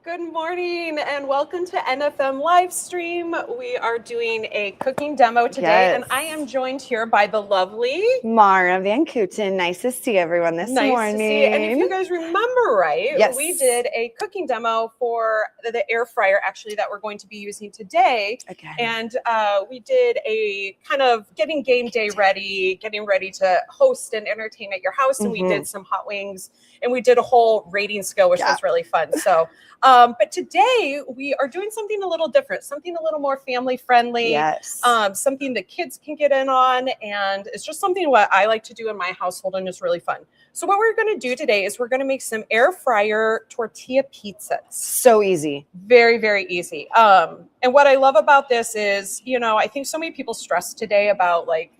Good morning and welcome to NFM live stream. We are doing a cooking demo today, and I am joined here by the lovely Maura Van Kooten. Nice to see everyone this morning. Nice to see you. And if you guys remember right, we did a cooking demo for the air fryer actually that we're going to be using today. Okay. And we did a kind of getting game day ready, getting ready to host and entertain at your house. And we did some hot wings and we did a whole rating scale, which was really fun. So but today we are doing something a little different, something a little more family friendly, something the kids can get in on. And it's just something what I like to do in my household and it's really fun. So what we're going to do today is we're going to make some air fryer tortilla pizzas. So easy. Very, very easy. And what I love about this is, you know, I think so many people stress today about like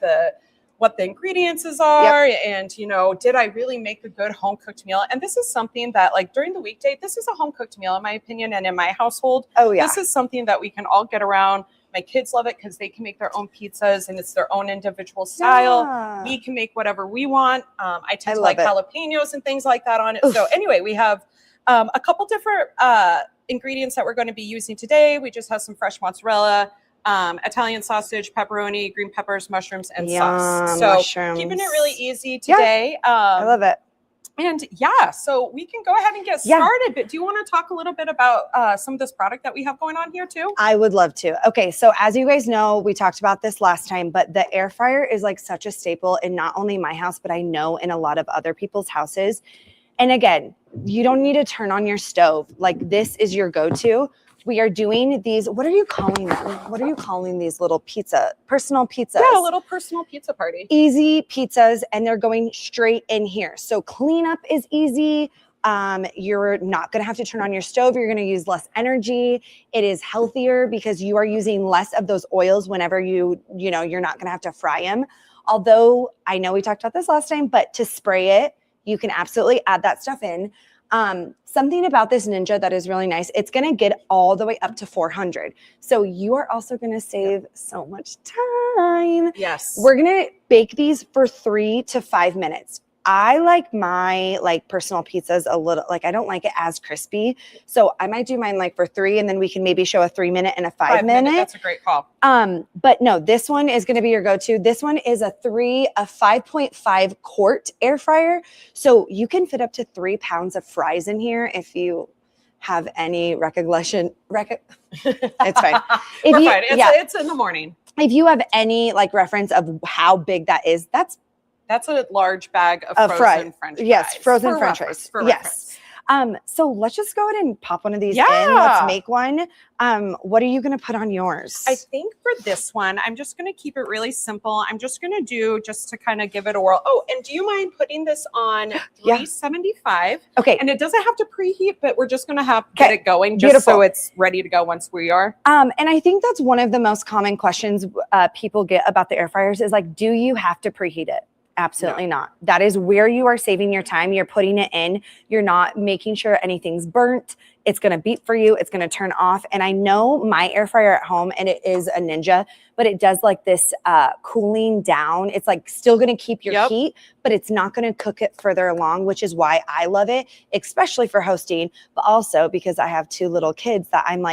what the ingredients are and, you know, did I really make a good home cooked meal? And this is something that like during the weekday, this is a home cooked meal in my opinion. And in my household, this is something that we can all get around. My kids love it because they can make their own pizzas and it's their own individual style. We can make whatever we want. I tend to like jalapenos and things like that on it. So anyway, we have a couple different ingredients that we're going to be using today. We just have some fresh mozzarella, Italian sausage, pepperoni, green peppers, mushrooms, and sauce. So keeping it really easy today. I love it. And yeah, so we can go ahead and get started. But do you want to talk a little bit about some of this product that we have going on here too? I would love to. Okay, so as you guys know, we talked about this last time, but the air fryer is like such a staple in not only my house, but I know in a lot of other people's houses. And again, you don't need to turn on your stove. Like this is your go-to. We are doing these, what are you calling them? What are you calling these little personal pizzas? Yeah, a little personal pizza party. Easy pizzas, and they're going straight in here. So cleanup is easy. You're not going to have to turn on your stove. You're going to use less energy. It is healthier because you are using less of those oils whenever you're not going to have to fry them. Although I know we talked about this last time, but to spray it, you can absolutely add that stuff in. Something about this Ninja that is really nice, it's going to get all the way up to 400. So you are also going to save so much time. Yes. We're going to bake these for 3 to 5 minutes. I like my personal pizzas a little, I don't like it as crispy. So I might do mine for 3, and then we can maybe show a 3-minute and a 5-minute. That's a great call. But no, this one is going to be your go-to. This one is a 5.5 quart air fryer. So you can fit up to 3 pounds of fries in here if you have any recollection. It's fine. We're fine. It's in the morning. If you have any reference of how big that is, that's a large bag of frozen French fries. Yes, frozen French fries. Yes. So let's just go ahead and pop one of these in. Let's make one. What are you going to put on yours? I think for this one, I'm just going to keep it really simple. I'm just going to do just to kind of give it a whirl. Oh, and do you mind putting this on 375? Okay. And it doesn't have to preheat, but we're just going to get it going just so it's ready to go once we are. And I think that's one of the most common questions people get about the air fryers is do you have to preheat it? Absolutely not. That is where you are saving your time. You're putting it in. You're not making sure anything's burnt. It's going to beep for you. It's going to turn off. And I know my air fryer at home, and it is a Ninja, but it does this cooling down. It's still going to keep your heat, but it's not going to cook it further along, which is why I love it, especially for hosting, but also because I have 2 little kids that I'm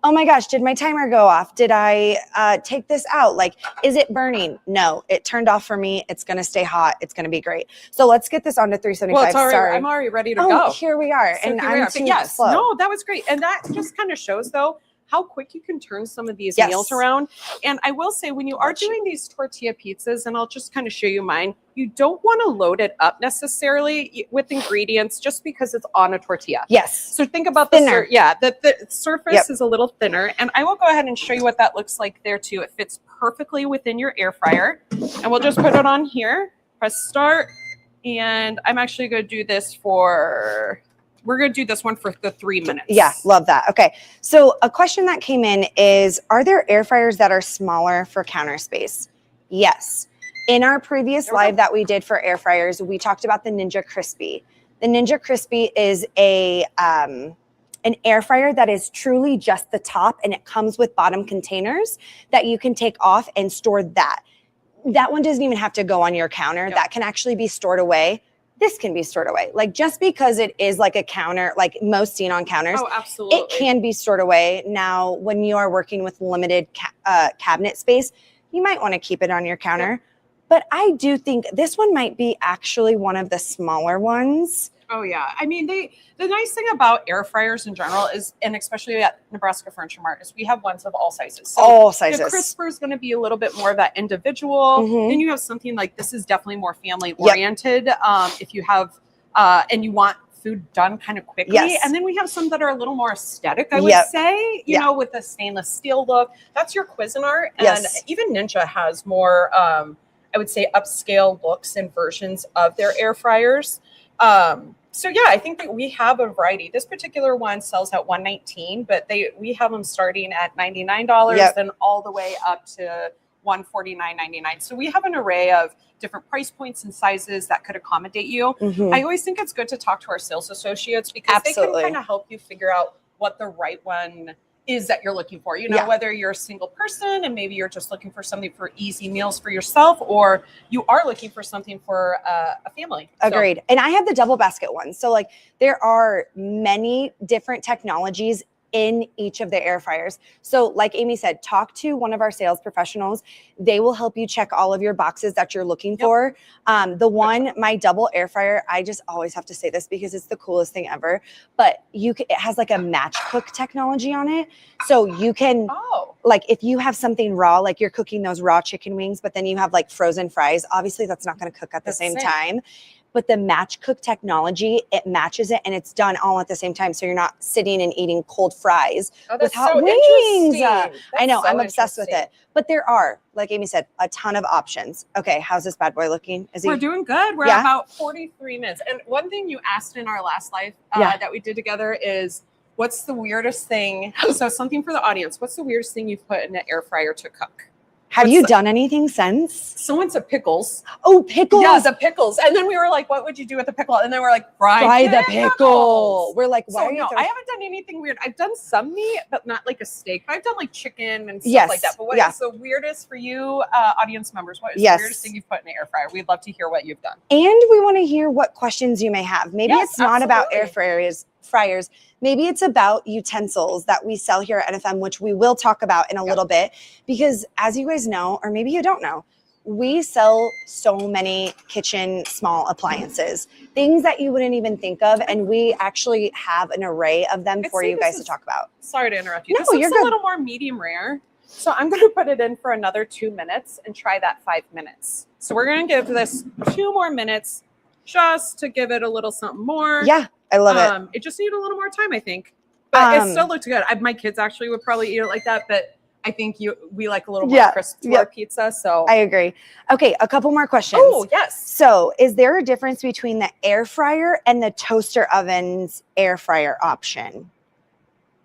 oh my gosh, did my timer go off? Did I take this out? Is it burning? No, it turned off for me. It's going to stay hot. It's going to be great. So let's get this on to 375. Well, it's already, I'm already ready to go. Here we are. So and I'm too slow. No, that was great. And that just kind of shows, though, how quick you can turn some of these meals around. And I will say, when you are doing these tortilla pizzas, and I'll just kind of show you mine, you don't want to load it up necessarily with ingredients just because it's on a tortilla. Yes. So think about the surface is a little thinner. And I will go ahead and show you what that looks like there too. It fits perfectly within your air fryer. And we'll just put it on here, press start. And I'm actually going to do this we're going to do this one for the 3 minutes. Yeah, love that. Okay. So a question that came in is, are there air fryers that are smaller for counter space? Yes. In our previous live that we did for air fryers, we talked about the Ninja Crispy. The Ninja Crispy is an air fryer that is truly just the top, and it comes with bottom containers that you can take off and store that. That one doesn't even have to go on your counter. That can actually be stored away. This can be stored away. Just because it is a counter, most seen on counters. Oh, absolutely. It can be stored away. Now, when you are working with limited cabinet space, you might want to keep it on your counter. Yep. But I do think this one might be actually one of the smaller ones. Oh, yeah. I mean, the nice thing about air fryers in general is, and especially at Nebraska Furniture Mart, is we have ones of all sizes. So all sizes. The crisper is going to be a little bit more of that individual. Mm-hmm. Then you have something this is definitely more family oriented. If you have, and you want food done kind of quickly. Yes. And then we have some that are a little more aesthetic, I would say, you know, with a stainless steel look. That's your Cuisinart. And even Ninja has more, I would say, upscale looks and versions of their air fryers. So yeah, I think that we have a variety. This particular one sells at $119, but we have them starting at $99 and all the way up to $149.99. So we have an array of different price points and sizes that could accommodate you. Mm-hmm. I always think it's good to talk to our sales associates because they can kind of help you figure out what the right one is that you're looking for, whether you're a single person and maybe you're just looking for something for easy meals for yourself, or you are looking for something for a family. Agreed. So. And I have the double basket one. So there are many different technologies in each of the air fryers. So like Amy said, talk to one of our sales professionals. They will help you check all of your boxes that you're looking for. My double air fryer, I just always have to say this because it's the coolest thing ever, but it has a match cook technology on it. So you can, if you have something raw, you're cooking those raw chicken wings, but then you have frozen fries, obviously that's not going to cook at the same time. but the match cook technology, it matches it and it's done all at the same time. So you're not sitting and eating cold fries with hot wings. I know, I'm obsessed with it. But there are, like Amy said, a ton of options. Okay, how's this bad boy looking? We're doing good. We're at about 43 minutes. And one thing you asked in our last live that we did together is, what's the weirdest thing? So something for the audience. What's the weirdest thing you've put in an air fryer to cook? Have you done anything since? Someone said pickles. Oh, pickles. Yeah, the pickles. And then we were like, what would you do with the pickle? And then we're like, fry the pickle. We're like, why are you I haven't done anything weird. I've done some meat, but not like a steak. I've done like chicken and stuff like that. But what is the weirdest for you, audience members? What is the weirdest thing you've put in an air fryer? We'd love to hear what you've done. And we want to hear what questions you may have. Maybe it's not about air fryers. Maybe it's about utensils that we sell here at NFM, which we will talk about in a little bit, because as you guys know, or maybe you don't know, we sell so many kitchen small appliances, things that you wouldn't even think of. And we actually have an array of them for you guys to talk about. Sorry to interrupt you. No, this looks a little more medium rare. So I'm going to put it in for another 2 minutes and try that 5 minutes. So we're going to give this 2 more minutes just to give it a little something more. Yeah. I love it. It just needed a little more time, I think. But it still looked good. My kids actually would probably eat it like that, but I think we like a little more crisp to our pizza. So I agree. Okay, a couple more questions. Oh, yes. So is there a difference between the air fryer and the toaster oven's air fryer option?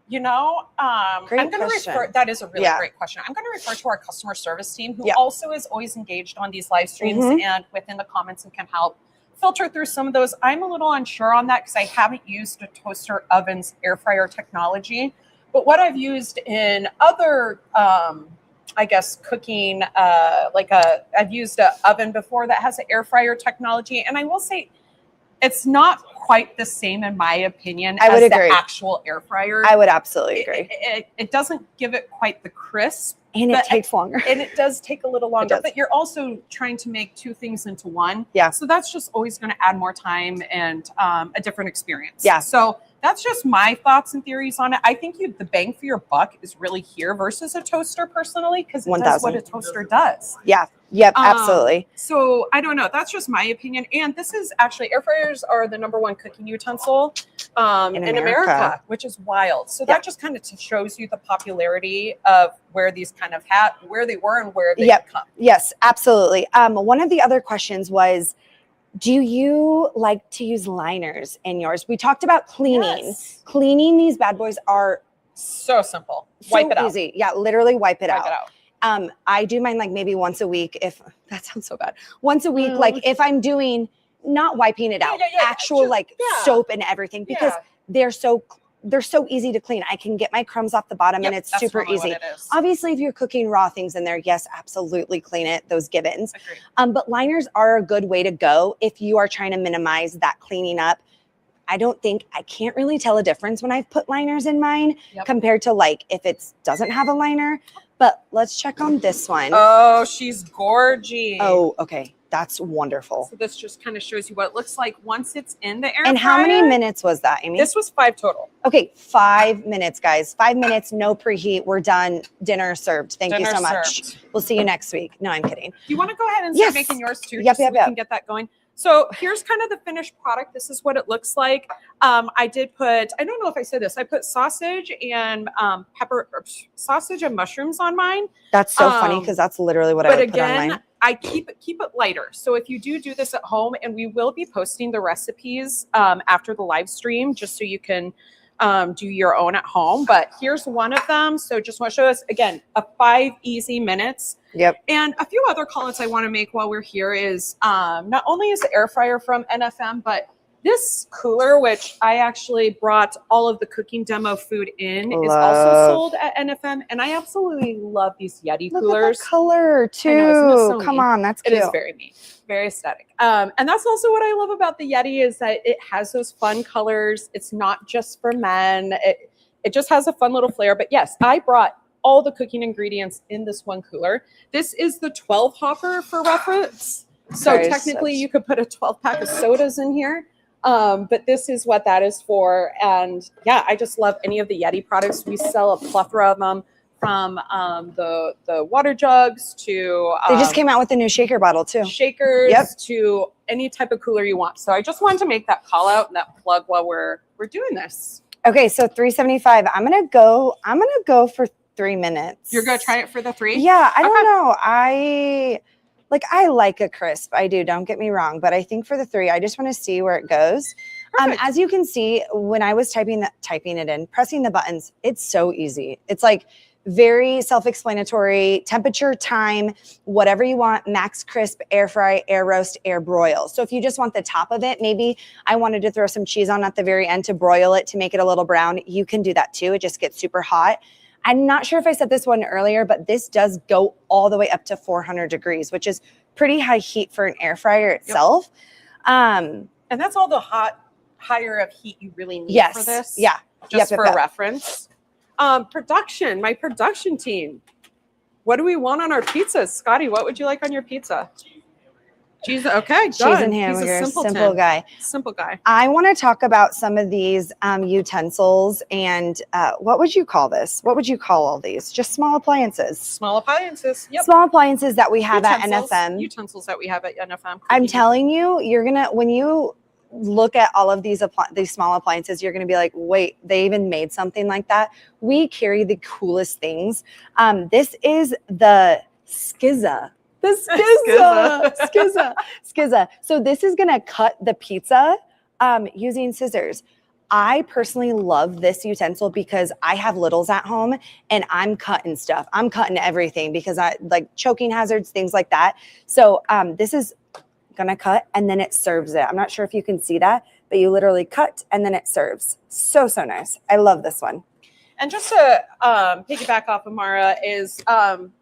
You know, I'm going to refer, that is a really great question. I'm going to refer to our customer service team, who also is always engaged on these live streams and within the comments and can help filter through some of those. I'm a little unsure on that because I haven't used a toaster oven's air fryer technology. But what I've used in other, I guess, cooking, I've used an oven before that has an air fryer technology. And I will say it's not quite the same, in my opinion, as the actual air fryer. I would absolutely agree. It doesn't give it quite the crisp. And it takes longer. And it does take a little longer. But you're also trying to make 2 things into one. Yeah. So that's just always going to add more time and a different experience. Yeah. So that's just my thoughts and theories on it. I think the bang for your buck is really here versus a toaster, personally, because it does what a toaster does. Yeah. Yep, absolutely. So I don't know. That's just my opinion. And this is actually, air fryers are the #1 cooking utensil in America, which is wild. So that just kind of shows you the popularity of where these kind of where they were and where they come. Yes, absolutely. One of the other questions was, do you like to use liners in yours? We talked about cleaning. Yes. Cleaning these bad boys are so simple. Wipe it out. Easy. Yeah, literally wipe it out. Out. I do mine like maybe once a week. If that sounds so bad, once a week, like if I'm doing not wiping it out, actual soap and everything, because they're so easy to clean. I can get my crumbs off the bottom and it's super easy. Obviously, if you're cooking raw things in there, yes, absolutely clean it, those gibbons. But liners are a good way to go if you are trying to minimize that cleaning up. I can't really tell a difference when I've put liners in mine compared to like if it doesn't have a liner. But let's check on this one. Oh, she's gorgeous. Oh, okay. That's wonderful. So this just kind of shows you what it looks like once it's in the air fryer. And how many minutes was that, Amy? This was 5 total. Okay, 5 minutes, guys. 5 minutes, no preheat. We're done. Dinner served. Thank you so much. We'll see you next week. No, I'm kidding. Do you want to go ahead and start making yours too? Yep, so we can get that going. So here's kind of the finished product. This is what it looks like. I did put, I don't know if I said this, I put sausage and sausage and mushrooms on mine. That's so funny because that's literally what I would put on mine. I keep it lighter. So if you do this at home, and we will be posting the recipes after the live stream, just so you can do your own at home. But here's one of them. So just want to show us again, 5 easy minutes. Yep. And a few other call-outs I want to make while we're here is not only is the air fryer from NFM, but this cooler, which I actually brought all of the cooking demo food in, is also sold at NFM. And I absolutely love these Yeti coolers. Look at the color too. I know, isn't this so Come neat? on, that's cute. It is very neat, very aesthetic. And that's also what I love about the Yeti is that it has those fun colors. It's not just for men. It just has a fun little flair. But yes, I brought all the cooking ingredients in this one cooler. This is the 12 hopper for reference. So technically you could put a 12 pack of sodas in here. But this is what that is for. And yeah, I just love any of the Yeti products. We sell a plethora of them from the water jugs to They just came out with a new shaker bottle too. shakers to any type of cooler you want. So I just wanted to make that call out and that plug while we're doing this. Okay, so $3.75. I'm gonna go for 3 minutes. You're gonna try it for the 3? Yeah, I don't know. I like a crisp. I do. Don't get me wrong, but I think for the 3, I just want to see where it goes. As you can see, when I was typing it in, pressing the buttons, it's so easy. It's like very self-explanatory. Temperature, time, whatever you want. Max crisp, air fry, air roast, air broil. So if you just want the top of it, maybe I wanted to throw some cheese on at the very end to broil it to make it a little brown. You can do that too. It just gets super hot. I'm not sure if I said this one earlier, but this does go all the way up to 400 degrees, which is pretty high heat for an air fryer itself. And that's all the higher of heat you really need for this. Yeah. Just for reference. My production team. What do we want on our pizzas? Scotty, what would you like on your pizza? Cheese. Okay, cheese and hamburger. He's a simple guy. Simple guy. I want to talk about some of these utensils and what would you call this? What would you call all these? Just small appliances. Small appliances. Yep. Small appliances that we have at NFM. Utensils that we have at NFM. I'm telling you, you're gonna when you look at all of these small appliances, you're gonna be like, wait, they even made something like that. We carry the coolest things. This is the Skizza. Skizza. So this is gonna cut the pizza using scissors. I personally love this utensil because I have littles at home and I'm cutting stuff. I'm cutting everything because I like choking hazards, things like that. So this is gonna cut and then it serves it. I'm not sure if you can see that, but you literally cut and then it serves. So nice. I love this one. And just to piggyback off of Maura is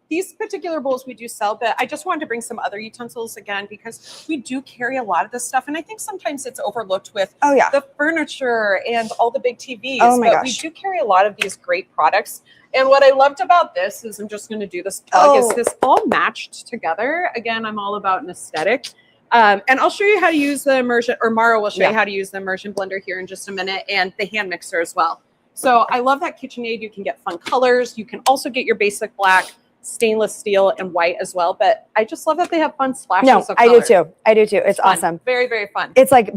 these particular bowls we do sell, but I just wanted to bring some other utensils again because we do carry a lot of this stuff. And I think sometimes it's overlooked with the furniture and all the big TVs. Oh my gosh. We do carry a lot of these great products. And what I loved about this is I'm just going to do this plug is this all matched together. Again, I'm all about an aesthetic. And I'll show you how to use the immersion, or Maura will show you how to use the immersion blender here in just a minute and the hand mixer as well. So I love that KitchenAid. You can get fun colors. You can also get your basic black, stainless steel, and white as well. But I just love that they have fun splashes of color. I do too. It's awesome. Very, very fun. It's like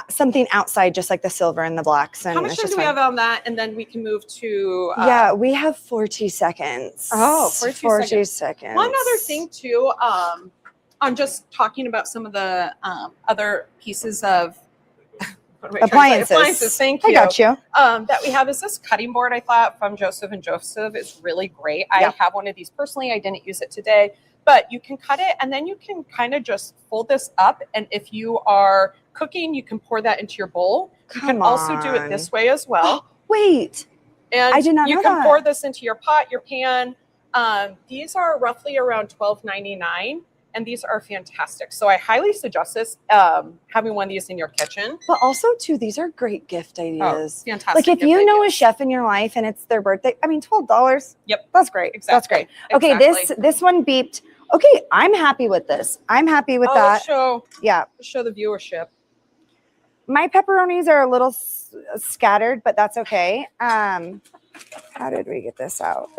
something outside, just like the silver and the blacks. And how much time do we have on that? And then we can move to... we have 40 seconds. Oh, 40 seconds. One other thing too, on just talking about some of the other pieces of appliances. Thank you. I got you. That we have is this cutting board. I thought from Joseph & Joseph is really great. I have one of these personally. I didn't use it today, but you can cut it and then you can kind of just fold this up. And if you are cooking, you can pour that into your bowl. You can also do it this way as well. Wait, and I did not know you can that. pour this into your pot, your pan. These are roughly around $12.99. And these are fantastic. So I highly suggest this, having one of these in your kitchen. But also, too, these are great gift ideas. Oh, fantastic. Like if you know a chef in your life and it's their birthday, I mean, $12. Yep. That's great. Exactly. That's great. Okay, this one beeped. Okay, I'm happy with this. I'm happy with that. Let's show the viewership. My pepperonis are a little scattered, but that's okay. How did we get this out?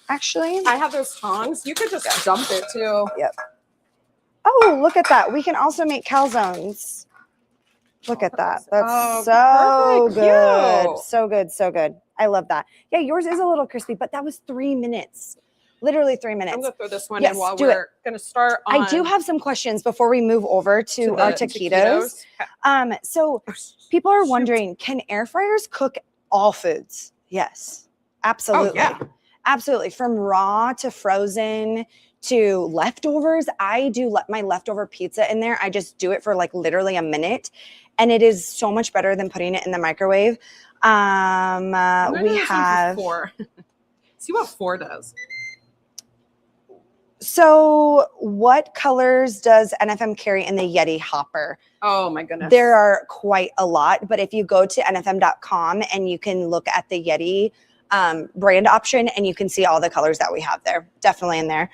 Actually, I have those tongs. You could just dump it too. Yep. Oh, look at that. We can also make calzones. Look at that. That's so good. Cute. So good. So good. I love that. Yeah, yours is a little crispy, but that was 3 minutes. Literally 3 minutes. I'm going to throw this one in while we're going to start on. I do have some questions before we move over to our taquitos. So people are wondering, can air fryers cook all foods? Yes, absolutely. Oh, yeah. Absolutely. From raw to frozen to leftovers. I do my leftover pizza in there. I just do it for like literally a minute. And it is so much better than putting it in the microwave. We have 4. See what 4 does. So what colors does NFM carry in the Yeti hopper? Oh my goodness. There are quite a lot. But if you go to nfm.com and you can look at the Yeti brand option and you can see all the colors that we have there. Definitely in there.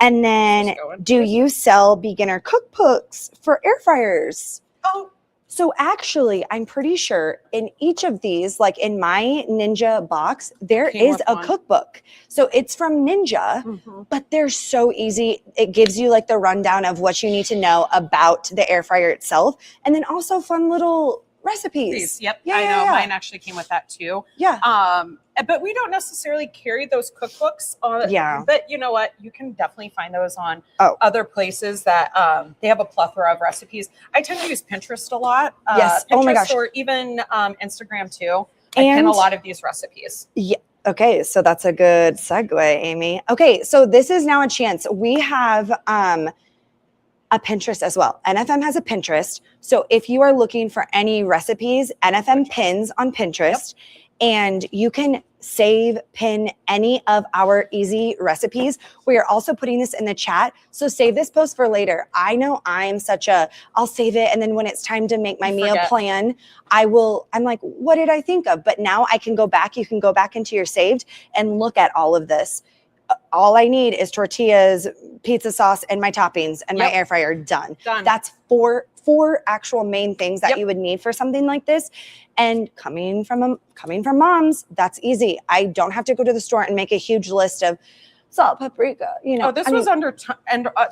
And then do you sell beginner cookbooks for air fryers? Oh, So actually, I'm pretty sure in each of these, like in my Ninja box, there Came is with a one. cookbook. So it's from Ninja, but they're so easy. It gives you like the rundown of what you need to know about the air fryer itself. And then also fun little recipes. Yep, Yeah, I yeah, know. yeah. Mine actually came with that too. Yeah. But we don't necessarily carry those cookbooks on. Yeah. But you know what? You can definitely find those on Oh. other places that they have a plethora of recipes. I tend to use Pinterest a lot. Yes. Pinterest Oh my gosh. or even Instagram too. I pin a lot of these recipes. Yeah. Okay, so that's a good segue, Amy. Okay, so this is now a chance. We have a Pinterest as well. NFM has a Pinterest. So if you are looking for any recipes, NFM pins on Pinterest, and you can save, pin any of our easy recipes. We are also putting this in the chat. So save this post for later. I know I'm I'll save it. And then when it's time to make my meal plan, I'm like, what did I think of? But now I can go back. You can go back into your saved and look at all of this. All I need is tortillas, pizza sauce, and my toppings and my air fryer. Done. That's four actual main things that you would need for something like this. And coming from moms, that's easy. I don't have to go to the store and make a huge list of salt, paprika. You know, this was under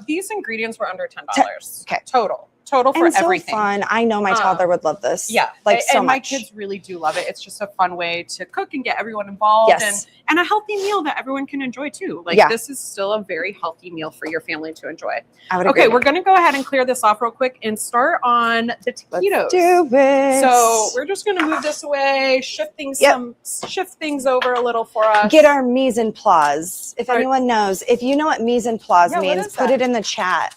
these ingredients were under $10. Okay, total for everything. So fun. I know my toddler would love this. Yeah, like so and much. My kids really do love it. It's just a fun way to cook and get everyone involved, and a healthy meal that everyone can enjoy too. Like this is still a very healthy meal for your family to enjoy. I would agree. Okay, we're gonna go ahead and clear this off real quick and start on the taquitos. Let's do it. So we're just gonna move this away, shift things over a little for us. Get our mise en place. If anyone knows, if you know what mise en place means, put it in the chat.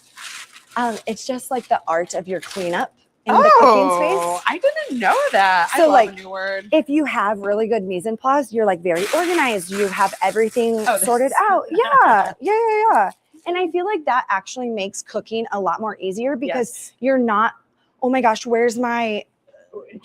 It's just like the art of your cleanup in the cooking space. I didn't know that. So I love a new word. If you have really good mise en place, you're like very organized. You have everything sorted out. Yeah. And I feel like that actually makes cooking a lot more easier because you're not, oh my gosh, where's my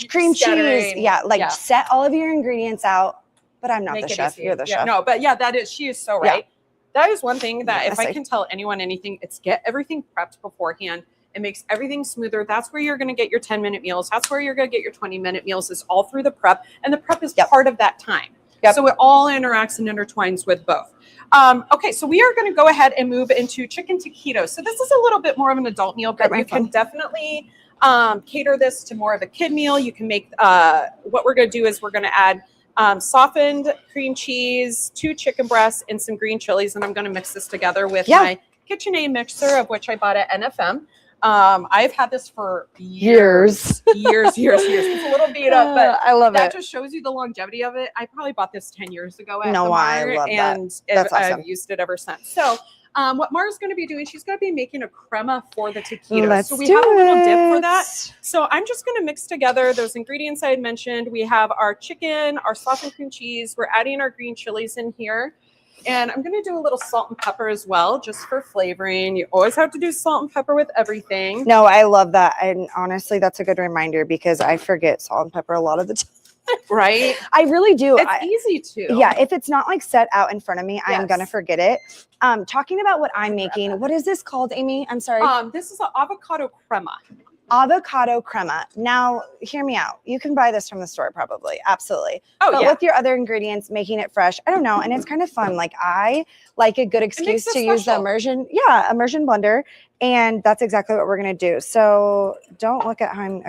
cream cheese? Yeah, set all of your ingredients out. But I'm not the chef. You're the chef. No, but she is so right. That is one thing that if I can tell anyone anything, it's get everything prepped beforehand. It makes everything smoother. That's where you're going to get your 10-minute meals. That's where you're going to get your 20-minute meals. It's all through the prep. And the prep is part of that time. So it all interacts and intertwines with both. Okay, so we are going to go ahead and move into chicken taquitos. So this is a little bit more of an adult meal, but you can definitely cater this to more of a kid meal. You can make, what we're going to do is we're going to add softened cream cheese, 2 chicken breasts, and some green chilies. And I'm going to mix this together with my KitchenAid mixer, of which I bought at NFM. I've had this for years. It's a little beat up, but I love that just shows you the longevity of it. I probably bought this 10 years ago at I love and that. That's awesome. I've used it ever since. So what Maura's going to be doing, she's going to be making a crema for the taquitos. So we have a little dip for that. So I'm just going to mix together those ingredients I had mentioned. We have our chicken, our softened cream cheese. We're adding our green chilies in here. And I'm going to do a little salt and pepper as well, just for flavoring. You always have to do salt and pepper with everything. No, I love that. And honestly, that's a good reminder because I forget salt and pepper a lot of the time. Right? I really do. It's easy to. Yeah, if it's not like set out in front of me, I'm going to forget it. Talking about what I'm making, what is this called, Amy? I'm sorry. This is an avocado crema. Avocado crema. Now, hear me out. You can buy this from the store probably. Absolutely. But with your other ingredients, making it fresh, I don't know. And it's kind of fun. Like I like a good excuse to use the immersion blender. And that's exactly what we're going to do. So don't look at how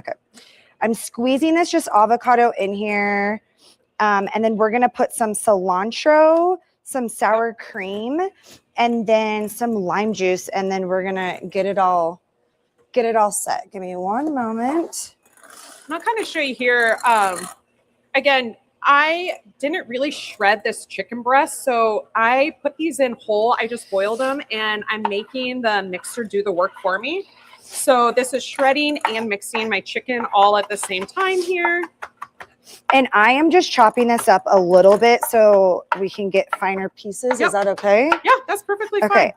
I'm squeezing this just avocado in here. And then we're going to put some cilantro, some sour cream, and then some lime juice. And then we're going to get it all set. Give me one moment. I'll kind of show you here. Again, I didn't really shred this chicken breast, so I put these in whole. I just boiled them, and I'm making the mixer do the work for me. So this is shredding and mixing my chicken all at the same time here. And I am just chopping this up a little bit so we can get finer pieces. Is that okay? Yeah, that's perfectly fine. Okay.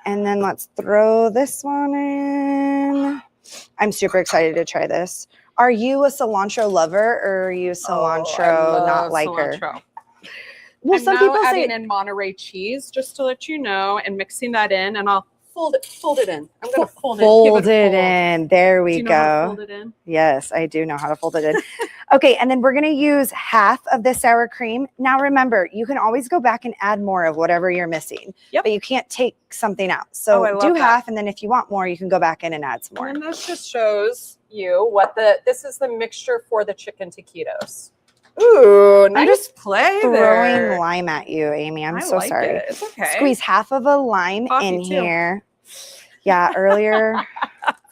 And then let's throw this one in. I'm super excited to try this. Are you a cilantro lover or are you cilantro not liker? Well, some people say in Monterey cheese, just to let you know, and mixing that in, and I'll fold it in. I'm going to fold it. Fold Give a it fold. in. There we Do you know how to go. fold it in? Yes, I do know how to fold it in. Okay, and then we're going to use half of the sour cream. Now remember, you can always go back and add more of whatever you're missing. Yep. But you can't take something out. So I love do that. half, and then if you want more, you can go back in and add some more. And this just shows you what this is the mixture for the chicken taquitos. Ooh, nice play throwing there. lime at you, Amy. I'm I so like sorry. it. It's okay. Squeeze half of a lime Coffee in too. here. Yeah, earlier.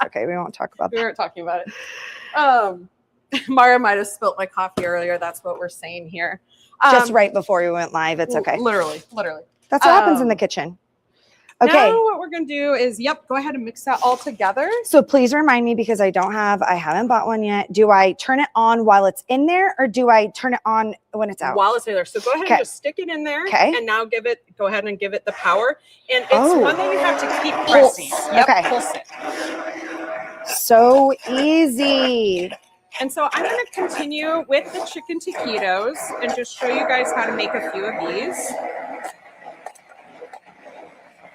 Okay, we won't talk about We that. weren't talking about it. Maura might have spilt my coffee earlier. That's what we're saying here. Just right before we went live. It's okay. Literally. That's what happens in the kitchen. Okay. Now what we're going to do is, go ahead and mix that all together. So please remind me, because I haven't bought one yet. Do I turn it on while it's in there, or do I turn it on when it's out? While it's in there. So go ahead and just stick it in there. Okay. And now go ahead and give it the power. And it's one that you have to keep pressing. Pulse. Yep, Okay. Pulse it. So easy. And so I'm going to continue with the chicken taquitos and just show you guys how to make a few of these.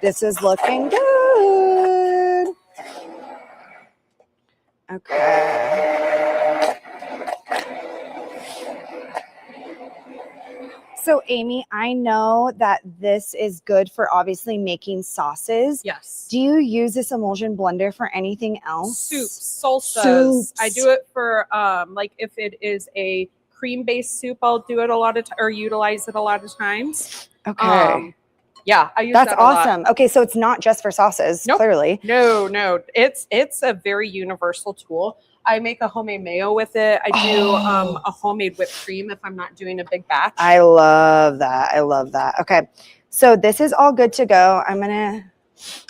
This is looking good. Okay. So Amy, I know that this is good for obviously making sauces. Yes. Do you use this emulsion blender for anything else? Soups, salsas. Soups. I do it for like if it is a cream-based soup, I'll do it a lot of or utilize it a lot of times. Okay. Yeah, I use That's that a lot. awesome. Okay, so it's not just for sauces, Nope. clearly. No. It's a very universal tool. I make a homemade mayo with it. I do a homemade whipped cream if I'm not doing a big batch. I love that. Okay, so this is all good to go. I'm gonna.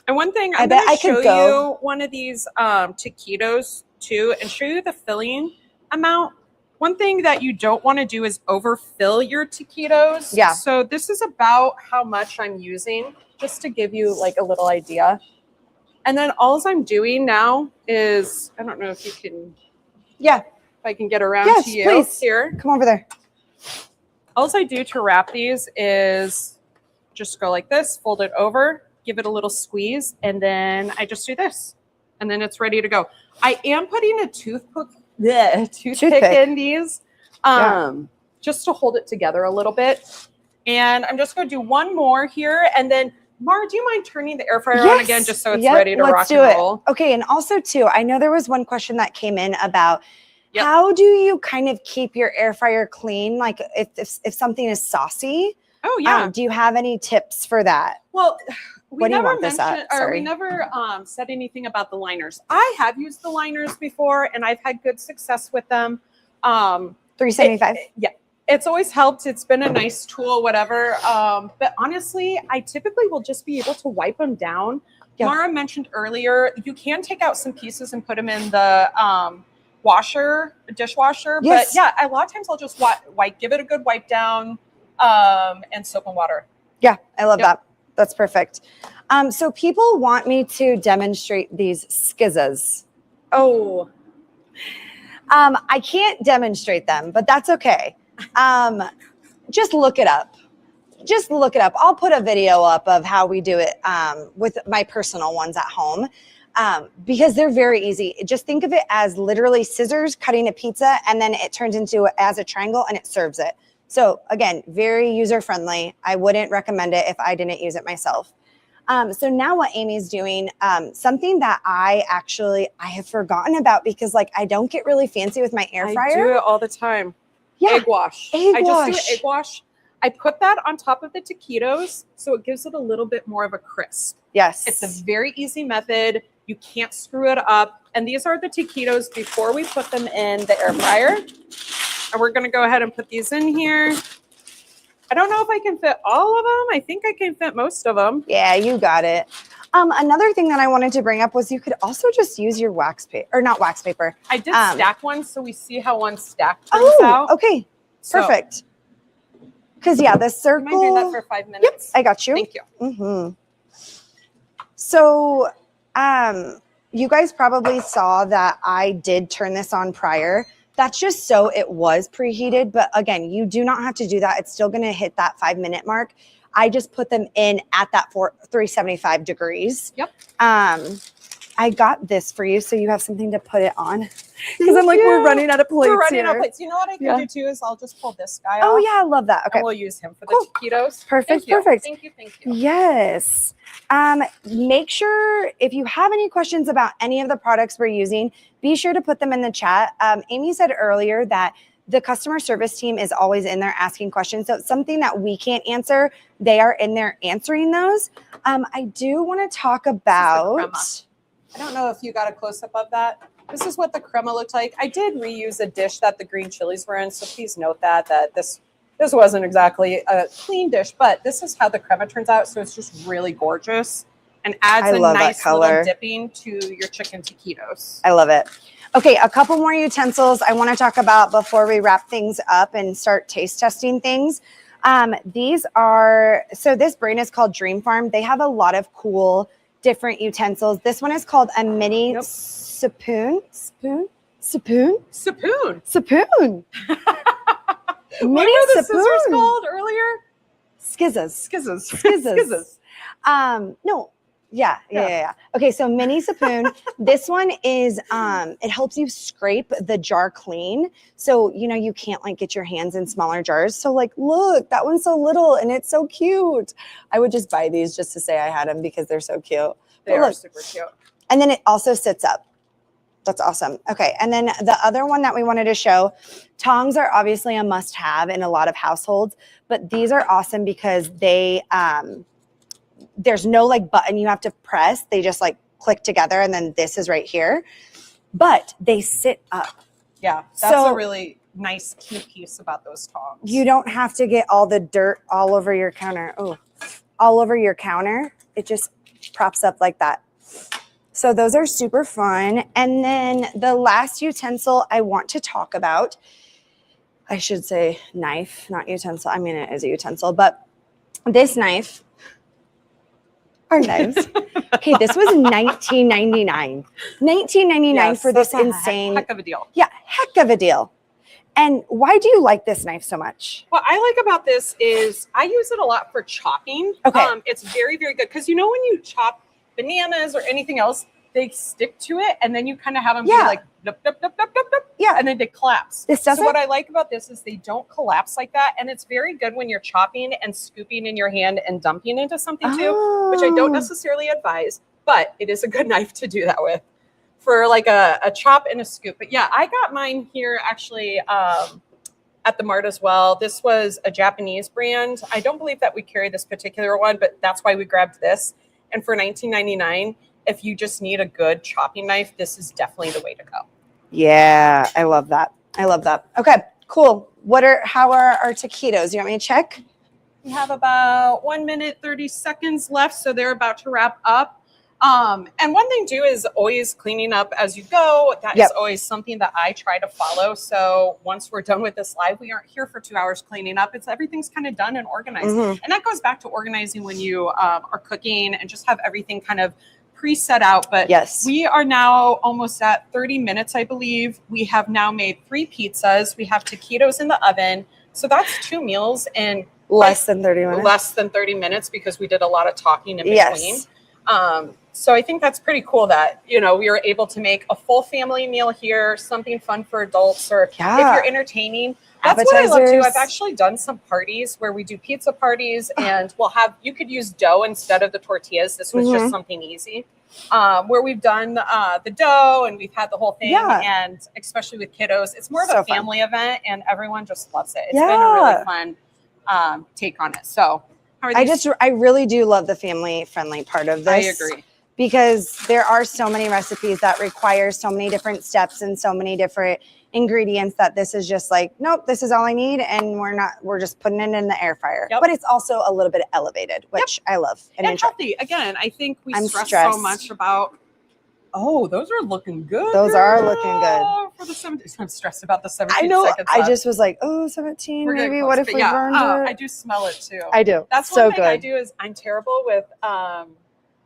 And one thing, I I'm bet going I to could show go- you one of these taquitos too and show you the filling amount. One thing that you don't want to do is overfill your taquitos. Yeah. So this is about how much I'm using, just to give you like a little idea. And then all I'm doing now is, I don't know if you can, Yeah. if I can get around Yes, to you please. here. Come over there. All I do to wrap these is just go like this, fold it over, give it a little squeeze, and then I just do this. And then it's ready to go. I am putting a toothpick in these just to hold it together a little bit. And I'm just going to do one more here. And then, Maura, do you mind turning the air fryer on again just so it's ready to rock and roll? Okay, and also too, I know there was one question that came in about how do you kind of keep your air fryer clean? Like if something is saucy. Oh, yeah. Do you have any tips for that? Well, What do you want this at? we never said anything about the liners. I have used the liners before, and I've had good success with them. $3.75. Yeah, it's always helped. It's been a nice tool, whatever. But honestly, I typically will just be able to wipe them down. Yeah. Maura mentioned earlier, you can take out some pieces and put them in the dishwasher. Yes. But yeah, a lot of times I'll just give it a good wipe down and soap and water. Yeah, I love that. That's perfect. So people want me to demonstrate these skizzas. Oh. I can't demonstrate them, but that's okay. Just look it up. I'll put a video up of how we do it with my personal ones at home because they're very easy. Just think of it as literally scissors cutting a pizza, and then it turns into as a triangle and it serves it. So again, very user-friendly. I wouldn't recommend it if I didn't use it myself. So now what Amy's doing, something that I have forgotten about because like I don't get really fancy with my air fryer. I do it all the time. Yeah. Egg wash. I just do egg wash. I put that on top of the taquitos so it gives it a little bit more of a crisp. Yes. It's a very easy method. You can't screw it up. And these are the taquitos before we put them in the air fryer. And we're going to go ahead and put these in here. I don't know if I can fit all of them. I think I can fit most of them. Yeah, you got it. Another thing that I wanted to bring up was you could also just use your wax paper, or not wax paper. I did stack one, so we see how one stack turns out. Okay, perfect. Because yeah, the circle. You mind doing that for 5 minutes? Yep, I got you. Thank you. So, you guys probably saw that I did turn this on prior. That's just so it was preheated. But again, you do not have to do that. It's still going to hit that 5 minute mark. I just put them in at that 375 degrees. Yep. I got this for you so you have something to put it on. Because I'm like, we're running out of plates. We're running here. out of plates. You know what I can do too is I'll just pull this guy off. Oh yeah, I love that. Okay. And we'll use him for the taquitos. Perfect. Thank you. Yes. Make sure if you have any questions about any of the products we're using, be sure to put them in the chat. Amy said earlier that the customer service team is always in there asking questions. So it's something that we can't answer. They are in there answering those. I do want to talk about. I don't know if you got a close-up of that. This is what the crema looked like. I did reuse a dish that the green chilies were in, so please note that this wasn't exactly a clean dish, but this is how the crema turns out. So it's just really gorgeous and adds a nice little dipping to your chicken taquitos. I love it. Okay, a couple more utensils I want to talk about before we wrap things up and start taste testing things. These are, so this brand is called Dream Farm. They have a lot of cool different utensils. This one is called a mini spoon. Mini What were the scissors called earlier? Skizzes. No. Yeah. Okay, so mini spoon. This one is it helps you scrape the jar clean. So, you can't like get your hands in smaller jars. So like, look, that one's so little and it's so cute. I would just buy these just to say I had them because they're so cute. They are super cute. And then it also sits up. That's awesome. Okay, and then the other one that we wanted to show, tongs are obviously a must-have in a lot of households, but these are awesome because they there's no like button you have to press. They just like click together and then this is right here. But they sit up. Yeah, that's a really nice key piece about those tongs. You don't have to get all the dirt all over your counter. Oh, all over your counter. It just props up like that. So those are super fun. And then the last utensil I want to talk about, I should say knife, not utensil. I mean, it is a utensil, but this knife, our knives. Okay, this was $19.99. $19.99 for this insane. Heck of a deal. Yeah, heck of a deal. And why do you like this knife so much? What I like about this is I use it a lot for chopping. Okay. It's very, very good because when you chop bananas or anything else, they stick to it and then you kind of have them be like dup, dup, dup, dup, dup, dup, and then they collapse. This doesn't? So what I like about this is they don't collapse like that, and it's very good when you're chopping and scooping in your hand and dumping into something too, which I don't necessarily advise, but it is a good knife to do that with for like a chop and a scoop. But yeah, I got mine here actually at the Mart as well. This was a Japanese brand. I don't believe that we carry this particular one, but that's why we grabbed this. And for $19.99, if you just need a good chopping knife, this is definitely the way to go. Yeah, I love that. Okay, cool. How are our taquitos? You want me to check? We have about 1 minute, 30 seconds left, so they're about to wrap up. And one thing too is always cleaning up as you go. That is always something that I try to follow. So once we're done with this live, we aren't here for 2 hours cleaning up. Everything's kind of done and organized. And that goes back to organizing when you are cooking and just have everything kind of pre-set out. But we are now almost at 30 minutes, I believe. We have now made 3 pizzas. We have taquitos in the oven. So that's 2 meals in less than 30 minutes. Less than 30 minutes because we did a lot of talking in between. So I think that's pretty cool that, we were able to make a full family meal here, something fun for adults, or if you're entertaining. That's appetizers. What I love too. I've actually done some parties where we do pizza parties and you could use dough instead of the tortillas. This was just something easy. Where we've done the dough and we've had the whole thing. And especially with kiddos, it's more of a family event and everyone just loves it. It's been a really fun take on it. So I really do love the family friendly part of this. I agree. Because there are so many recipes that require so many different steps and so many different ingredients that this is just like, nope, this is all I need. And we're just putting it in the air fryer. But it's also a little bit elevated, which I love. And healthy. Again, I think we stress so much about, those are looking good. Those are looking good. For the 17, I'm stressed about the 17 I know. seconds I just was like, 17, maybe. What if we burned it? I do smell it too. I do. That's one thing I do is I'm terrible with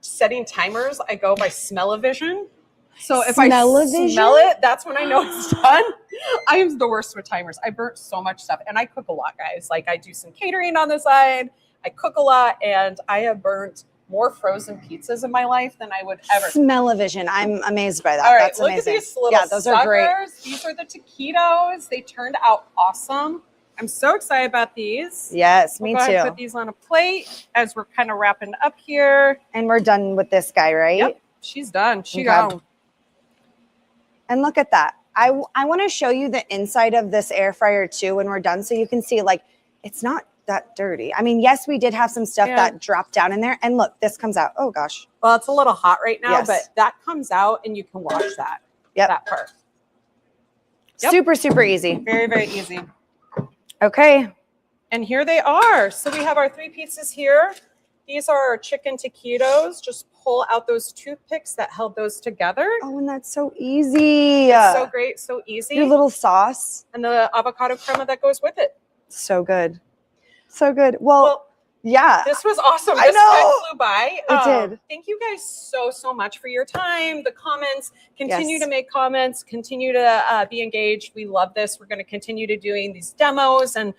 setting timers. I go by smell-o-vision. So if I smell it, that's when I know it's done. I am the worst with timers. I burnt so much stuff and I cook a lot, guys. Like I do some catering on the side. I cook a lot, and I have burnt more frozen pizzas in my life than I would ever. Smell-o-vision. I'm amazed by that. All right, That's look amazing. at these little those are great. suckers. These are the taquitos. They turned out awesome. I'm so excited about these. Yes, We'll me go ahead and too. put these on a plate as we're kind of wrapping up here. And we're done with this guy, right? Yep, she's done. She Okay. gone. And look at that. I want to show you the inside of this air fryer too when we're done, so you can see like it's not that dirty. I mean, yes, we did have some stuff that dropped down in there, and look, this comes out. Oh gosh. Well, it's a little hot right now, Yes. but that comes out and you can wash that. Yep. That part. Yep. Super, super easy. Very, very easy. Okay. And here they are. So we have our 3 pizzas here. These are our chicken taquitos. Just pull out those toothpicks that held those together. Oh, and that's so easy. So great, so easy. Your little sauce. And the avocado crema that goes with it. So good. So good. Well, yeah. This was awesome. I This know. time flew by. It did. Thank you guys so much for your time, the comments. Continue Yes. to make comments. Continue to be engaged. We love this. We're going to continue to doing these demos. And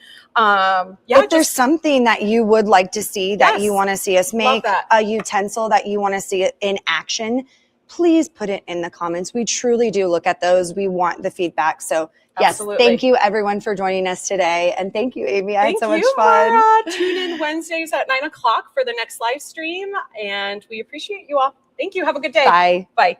if there's something that you would like to see, that you want to see us make, that. a utensil that you want to see it in action, please put it in the comments. We truly do look at those. We want the feedback. So yes, Absolutely. thank you everyone for joining us today. And thank you, Amy. I had so much Maura. fun. Tune in Wednesdays at 9 o'clock for the next live stream. And we appreciate you all. Thank you. Have a good day. Bye. Bye.